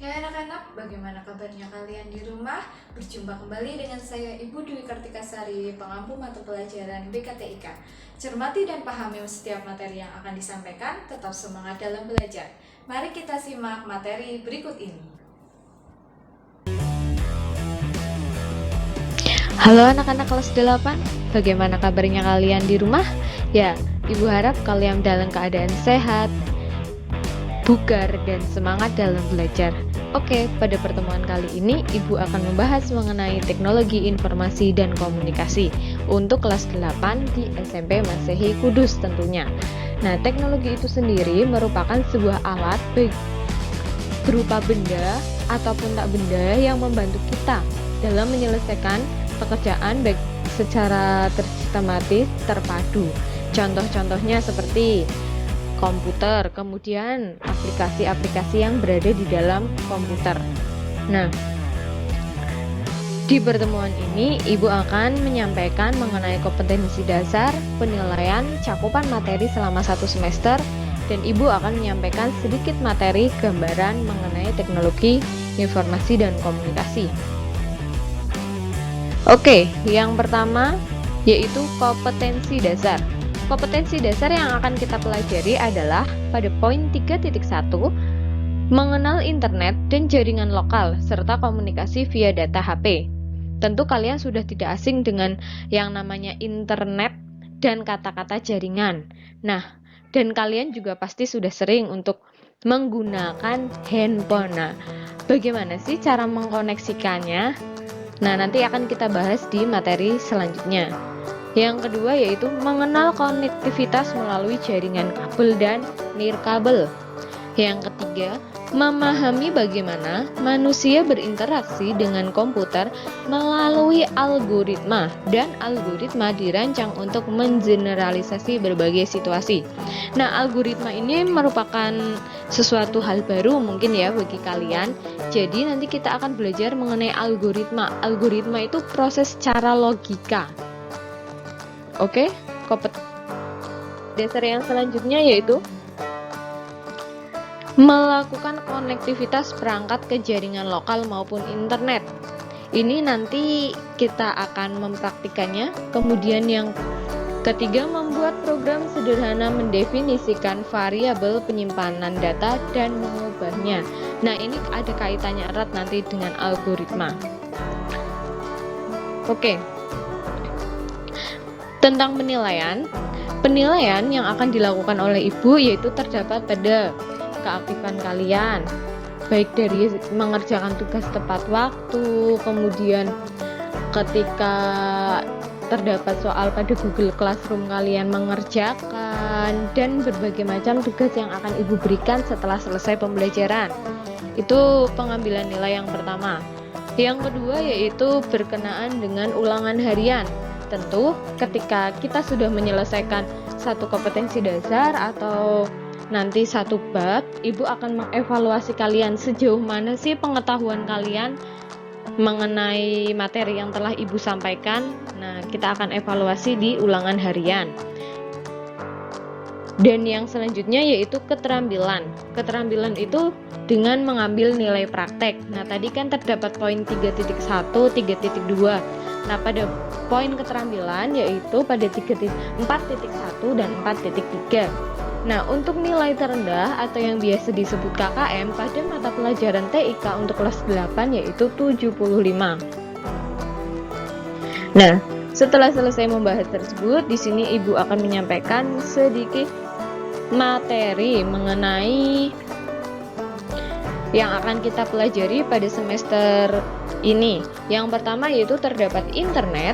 Ya anak-anak, bagaimana kabarnya kalian di rumah? Berjumpa kembali dengan saya Ibu Dwi Kartikasari, pengampu mata pelajaran BKTIK. Cermati dan pahami setiap materi yang akan disampaikan, tetap semangat dalam belajar. Mari kita simak materi berikut ini. Halo anak-anak kelas 8, bagaimana kabarnya kalian di rumah? Ya, Ibu harap kalian dalam keadaan sehat, bugar, dan semangat dalam belajar. Oke, pada pertemuan kali ini Ibu akan membahas mengenai teknologi informasi dan komunikasi untuk kelas 8 di SMP Masehi Kudus tentunya. Nah, teknologi itu sendiri merupakan sebuah alat berupa benda ataupun tak benda yang membantu kita dalam menyelesaikan pekerjaan baik secara tersistematis terpadu. Contoh-contohnya seperti komputer, kemudian aplikasi-aplikasi yang berada di dalam komputer. Nah, di pertemuan ini Ibu akan menyampaikan mengenai kompetensi dasar, penilaian, cakupan materi selama 1 semester, dan Ibu akan menyampaikan sedikit materi gambaran mengenai teknologi informasi dan komunikasi. Oke, yang pertama yaitu kompetensi dasar. Kompetensi dasar yang akan kita pelajari adalah pada poin 3.1, mengenal internet dan jaringan lokal serta komunikasi via data HP. Tentu kalian sudah tidak asing dengan yang namanya internet dan kata-kata jaringan. Nah, dan kalian juga pasti sudah sering untuk menggunakan handphone. Nah, bagaimana sih cara mengkoneksikannya? Nah, nanti akan kita bahas di materi selanjutnya. Yang kedua yaitu mengenal konektivitas melalui jaringan kabel dan nirkabel. Yang ketiga, memahami bagaimana manusia berinteraksi dengan komputer melalui algoritma, dan algoritma dirancang untuk mengeneralisasi berbagai situasi. Nah, algoritma ini merupakan sesuatu hal baru mungkin ya bagi kalian. Jadi nanti kita akan belajar mengenai algoritma. Algoritma itu proses secara logika. Oke, kompetensi dasar yang selanjutnya yaitu melakukan konektivitas perangkat ke jaringan lokal maupun internet. Ini nanti kita akan mempraktikannya. Kemudian yang ketiga, membuat program sederhana mendefinisikan variabel penyimpanan data dan mengubahnya. Nah, ini ada kaitannya erat nanti dengan algoritma. Oke. Tentang penilaian yang akan dilakukan oleh Ibu yaitu terdapat pada keaktifan kalian, baik dari mengerjakan tugas tepat waktu, kemudian ketika terdapat soal pada Google Classroom kalian mengerjakan, dan berbagai macam tugas yang akan Ibu berikan setelah selesai pembelajaran. Itu pengambilan nilai yang pertama. Yang kedua yaitu berkenaan dengan ulangan harian. Tentu ketika kita sudah menyelesaikan satu kompetensi dasar atau nanti satu bab, Ibu akan mengevaluasi kalian sejauh mana sih pengetahuan kalian mengenai materi yang telah Ibu sampaikan. Nah, kita akan evaluasi di ulangan harian. Dan yang selanjutnya yaitu keterampilan. Keterampilan itu dengan mengambil nilai praktek. Nah, tadi kan terdapat poin 3.1, 3.2. Nah, pada poin keterampilan yaitu pada 4.1 dan 4.3. Nah, untuk nilai terendah atau yang biasa disebut KKM pada mata pelajaran TIK untuk kelas 8 yaitu 75. Nah, setelah selesai membahas tersebut, di sini Ibu akan menyampaikan sedikit materi mengenai yang akan kita pelajari pada semester ini. Yang pertama yaitu terdapat internet,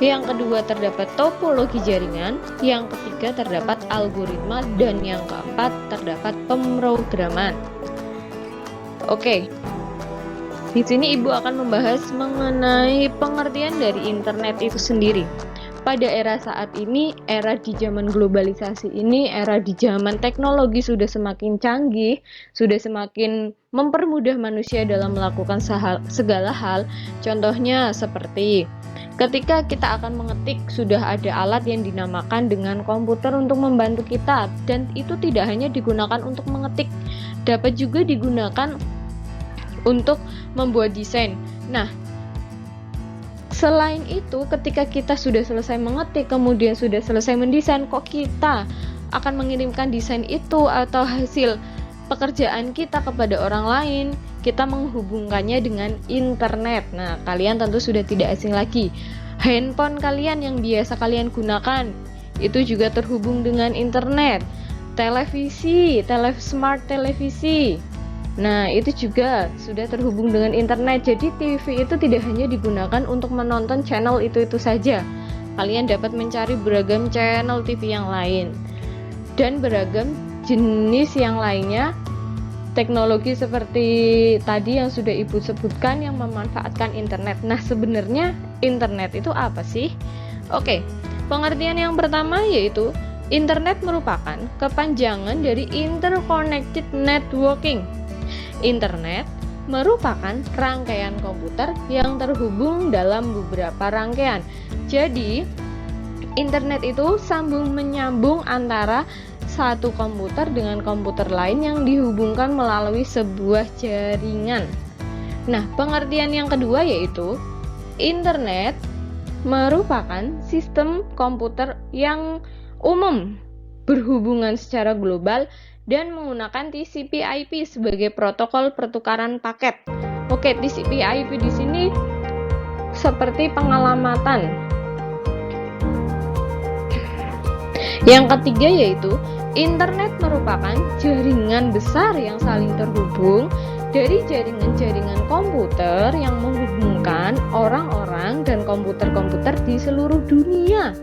yang kedua terdapat topologi jaringan, yang ketiga terdapat algoritma, dan yang keempat terdapat pemrograman. Oke. Di sini Ibu akan membahas mengenai pengertian dari internet itu sendiri. Pada era saat ini, era di zaman globalisasi ini, era di zaman teknologi sudah semakin canggih, sudah semakin mempermudah manusia dalam melakukan segala hal. Contohnya seperti ketika kita akan mengetik, sudah ada alat yang dinamakan dengan komputer untuk membantu kita, dan itu tidak hanya digunakan untuk mengetik, dapat juga digunakan untuk membuat desain. Nah, selain itu, ketika kita sudah selesai mengetik, kemudian sudah selesai mendesain, kok kita akan mengirimkan desain itu atau hasil pekerjaan kita kepada orang lain? Kita menghubungkannya dengan internet. Nah, kalian tentu sudah tidak asing lagi. Handphone kalian yang biasa kalian gunakan itu juga terhubung dengan internet. Televisi, smart televisi. Nah, itu juga sudah terhubung dengan internet. Jadi TV itu tidak hanya digunakan untuk menonton channel itu saja. Kalian dapat mencari beragam channel TV yang lain dan beragam jenis yang lainnya. Teknologi seperti tadi yang sudah Ibu sebutkan yang memanfaatkan internet. Nah, sebenarnya internet itu apa sih? Oke, pengertian yang pertama yaitu internet merupakan kepanjangan dari interconnected networking. Internet merupakan rangkaian komputer yang terhubung dalam beberapa rangkaian. Jadi, internet itu sambung menyambung antara satu komputer dengan komputer lain yang dihubungkan melalui sebuah jaringan. Nah, pengertian yang kedua yaitu internet merupakan sistem komputer yang umum, berhubungan secara global dan menggunakan TCP/IP sebagai protokol pertukaran paket. Oke, TCP/IP di sini seperti pengalamatan. Yang ketiga yaitu internet merupakan jaringan besar yang saling terhubung dari jaringan-jaringan komputer yang menghubungkan orang-orang dan komputer-komputer di seluruh dunia,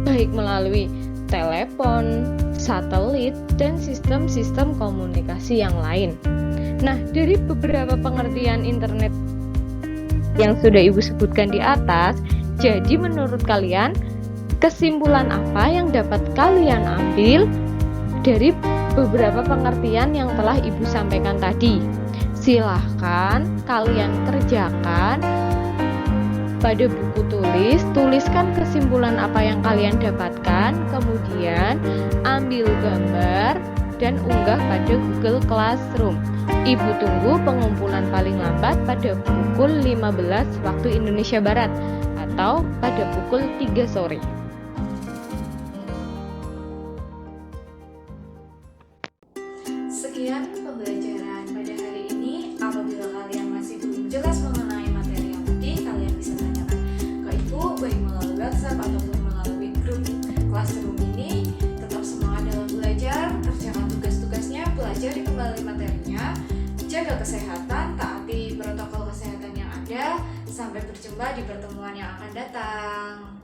baik melalui telepon, satelit, dan sistem-sistem komunikasi yang lain. Nah, dari beberapa pengertian internet yang sudah Ibu sebutkan di atas, jadi menurut kalian, kesimpulan apa yang dapat kalian ambil dari beberapa pengertian yang telah Ibu sampaikan tadi? Silahkan kalian kerjakan pada buku tuliskan kesimpulan apa yang kalian dapatkan, kemudian ambil gambar dan unggah pada Google Classroom. Ibu tunggu pengumpulan paling lambat pada pukul 15 waktu Indonesia Barat atau pada pukul 3 sore. Sekian pembelajaran pada hari ini. Apabila kalian masih belum jelas mengenai materi yang tadi, kalian bisa tanyakan ke Ibu baik melalui WhatsApp ataupun melalui grup Classroom ini. Tetap semangat dalam belajar, kerjakan tugas-tugasnya, pelajari kembali materinya, jaga kesehatan, taati protokol kesehatan yang ada. Sampai berjumpa di pertemuan yang akan datang.